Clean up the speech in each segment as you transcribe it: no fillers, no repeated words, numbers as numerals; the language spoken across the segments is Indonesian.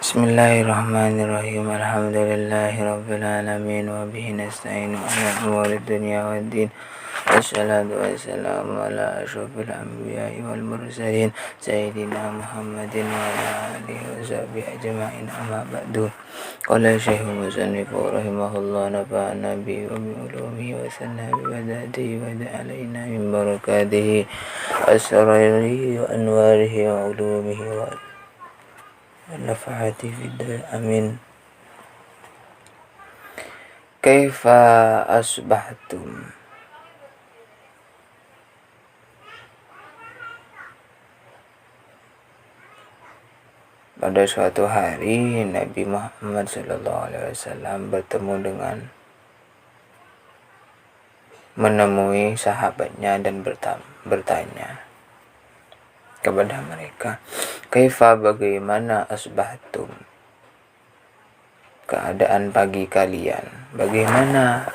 Bismillahirrahmanirrahim. Alhamdulillahirabbil alamin wa bihi nasta'inu ala umuri dunya waddin. Wassalatu wassalamu ala asyrafil anbiya'i wal mursalin sayyidina Muhammadin wa ala alihi wa sahbihi ajma'in, amma ba'du. Qala Syekhul Musannif rahimahullah, nafa'ana bi wa bi ulumihi wa sanna bi wadatihi wa ja'alaina min barakatihi asrarihi wa anwarihi wa ulumihi wa nafa'ati fid amin. Kaifa asbahtum? Pada suatu hari Nabi Muhammad SAW menemui sahabatnya dan bertanya kepada mereka, kaifa, bagaimana, asbahtum, keadaan pagi kalian, bagaimana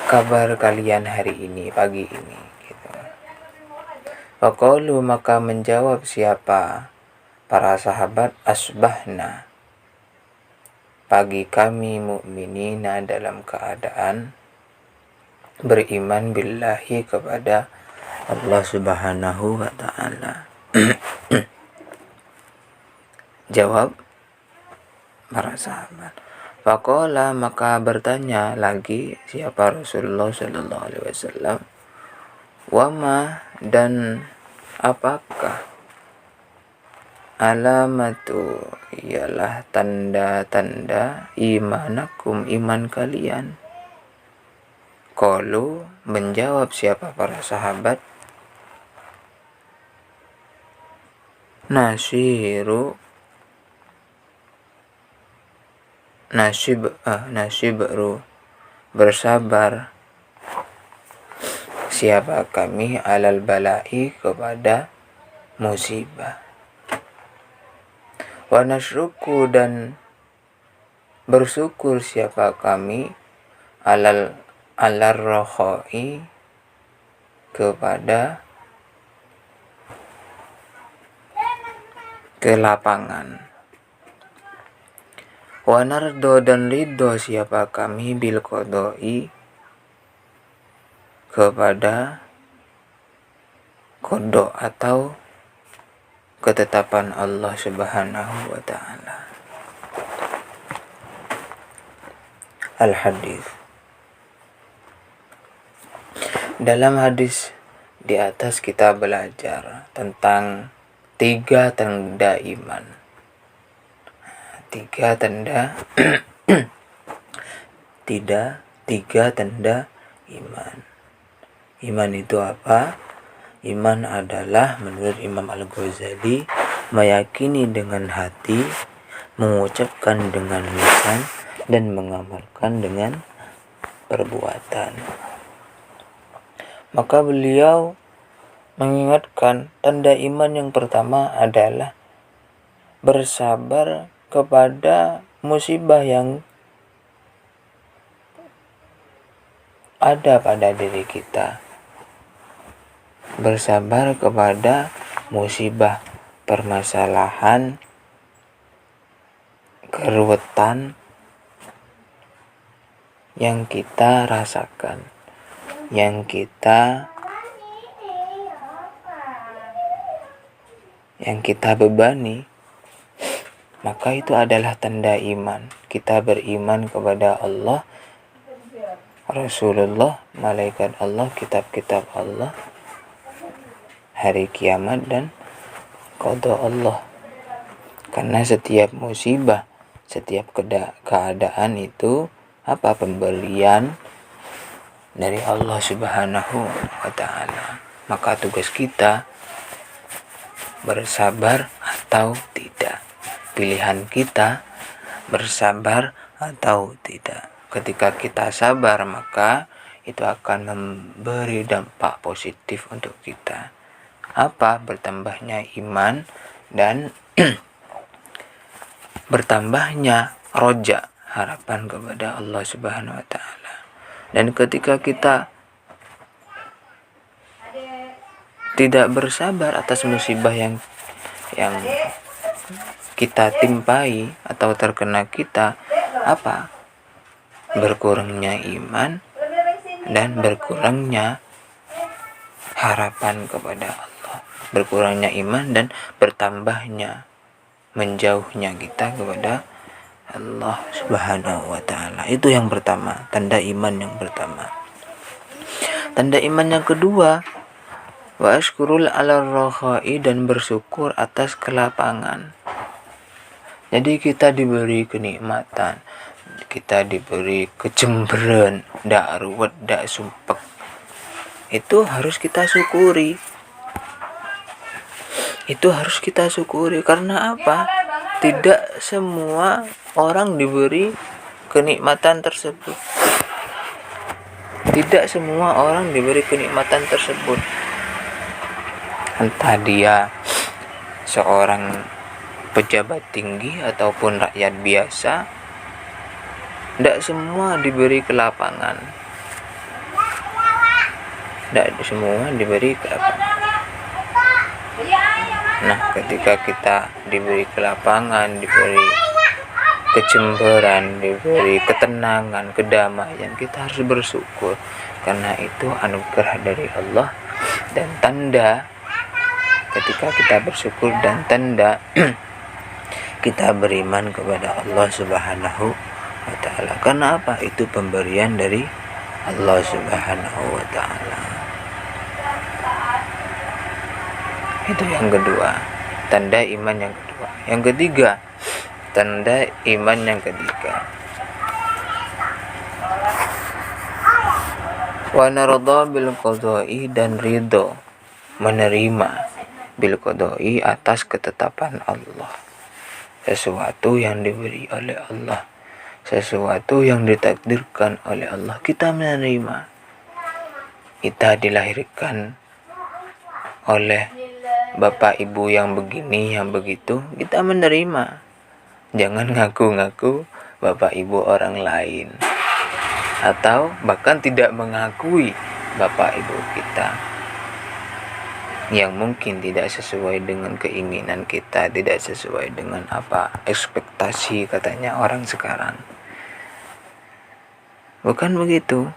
kabar kalian hari ini, pagi ini gitu. Faqalu, maka menjawab siapa para sahabat, asbahna, pagi kami mukminina, dalam keadaan beriman billahi, kepada Allah Subhanahu wa ta'ala. Jawab para sahabat. Faqala, maka bertanya lagi siapa Rasulullah sallallahu alaihi wasallam, wama, dan apakah, alamatu, ialah tanda-tanda, imanakum, iman kalian. Qalu, menjawab siapa para sahabat, nasibru, bersabar siapa kami, alal balai, kepada musibah. Wa nasyruku, dan bersyukur siapa kami, alal rokhoi, kepada kelapangan. Wa nardo, dan ridho siapa kami, bil qodoi, kepada qada atau ketetapan Allah Subhanahu wa ta'ala. Al-hadis. Dalam hadis di atas kita belajar tentang 3 tanda iman. 3 tanda 3 tanda iman. Iman itu apa? Iman adalah, menurut Imam Al-Ghazali, meyakini dengan hati, mengucapkan dengan lisan, dan mengamalkan dengan perbuatan. Maka beliau mengingatkan tanda iman yang pertama adalah bersabar kepada musibah yang ada pada diri kita. Bersabar kepada musibah, permasalahan, keruwetan yang kita rasakan, yang kita bebani. Maka itu adalah tanda iman. Kita beriman kepada Allah, Rasulullah, malaikat Allah, kitab-kitab Allah, hari kiamat, dan qada Allah. Karena setiap musibah, setiap keadaan itu apa? Pemberian dari Allah Subhanahu wa ta'ala. Maka tugas kita bersabar atau tidak. Pilihan kita bersabar atau tidak. Ketika kita sabar, maka itu akan memberi dampak positif untuk kita. Apa? Bertambahnya iman dan bertambahnya roja, harapan kepada Allah Subhanahu wa ta'ala. Dan ketika kita tidak bersabar atas musibah yang kita timpai atau terkena kita apa? Berkurangnya iman dan berkurangnya harapan kepada Allah, berkurangnya iman dan bertambahnya menjauhnya kita kepada Allah Subhanahu wa taala. Itu yang pertama, tanda iman yang pertama. Tanda iman yang kedua, wa ashkurul ala rakhai, dan bersyukur atas kelapangan. Jadi kita diberi kenikmatan, kita diberi kecemburuan, ndak ruwet, ndak sumpek. Itu harus kita syukuri. Itu harus kita syukuri. Karena apa? Tidak semua orang diberi kenikmatan tersebut. Tidak semua orang diberi kenikmatan tersebut. Entah dia seorang pejabat tinggi ataupun rakyat biasa, tidak semua diberi kelapangan. Tidak semua diberi kelapangan. Nah, ketika kita diberi kelapangan, diberi kecemburuan, diberi ketenangan, kedamaian, kita harus bersyukur, karena itu anugerah dari Allah dan tanda ketika kita bersyukur dan tanda kita beriman kepada Allah Subhanahu wa taala. Karena apa? Itu pemberian dari Allah Subhanahu wa taala. Itu yang kedua, tanda iman yang kedua. Yang ketiga, tanda iman yang ketiga, wa narda bil qada'i, dan ridho, menerima bil qada'i, atas ketetapan Allah. Sesuatu yang diberi oleh Allah, sesuatu yang ditakdirkan oleh Allah, kita menerima. Kita dilahirkan oleh bapak ibu yang begini, yang begitu, kita menerima. Jangan ngaku-ngaku bapak ibu orang lain, atau bahkan tidak mengakui bapak ibu kita yang mungkin tidak sesuai dengan keinginan kita, tidak sesuai dengan apa ekspektasi katanya orang sekarang. Bukan begitu.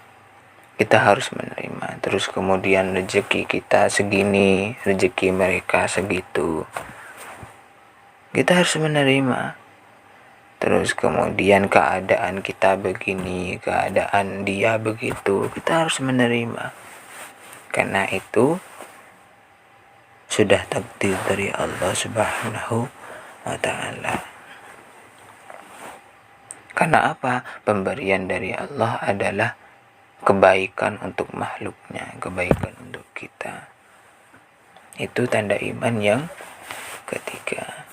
Kita harus menerima. Terus kemudian rezeki kita segini, rezeki mereka segitu, kita harus menerima. Terus kemudian keadaan kita begini, keadaan dia begitu, kita harus menerima. Karena itu sudah takdir dari Allah Subhanahu wa taala. Karena apa? Pemberian dari Allah adalah kebaikan untuk makhluknya, kebaikan untuk kita. Itu tanda iman yang ketiga.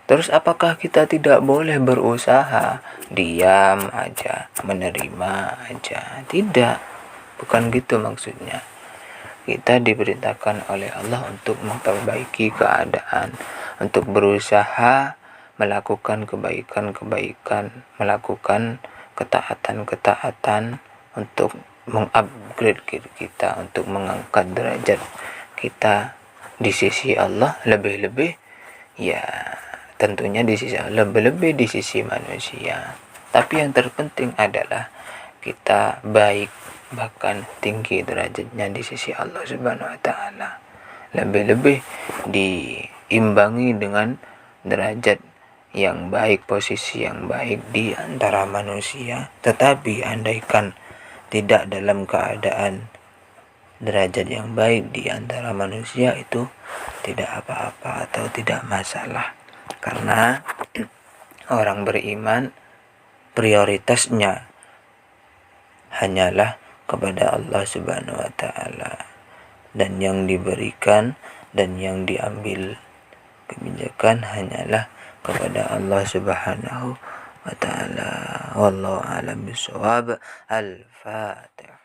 Terus apakah kita tidak boleh berusaha, diam aja, menerima aja? Tidak, bukan gitu maksudnya. Kita diperintahkan oleh Allah untuk memperbaiki keadaan, untuk berusaha melakukan kebaikan-kebaikan, melakukan ketaatan-ketaatan, untuk mengupgrade diri kita, untuk mengangkat derajat kita di sisi Allah, lebih-lebih ya tentunya di sisi Allah, lebih-lebih di sisi manusia. Tapi yang terpenting adalah kita baik, bahkan tinggi derajatnya di sisi Allah Subhanahu wa taala, lebih-lebih diimbangi dengan derajat yang baik, posisi yang baik di antara manusia. Tetapi andaikan tidak dalam keadaan derajat yang baik di antara manusia, itu tidak apa-apa atau tidak masalah. Karena orang beriman prioritasnya hanyalah kepada Allah Subhanahu wa taala, dan yang diberikan dan yang diambil kebijakan hanyalah kepada Allah Subhanahu wa ta'ala. Wallahu a'lam bishawab. Al-Fatihah.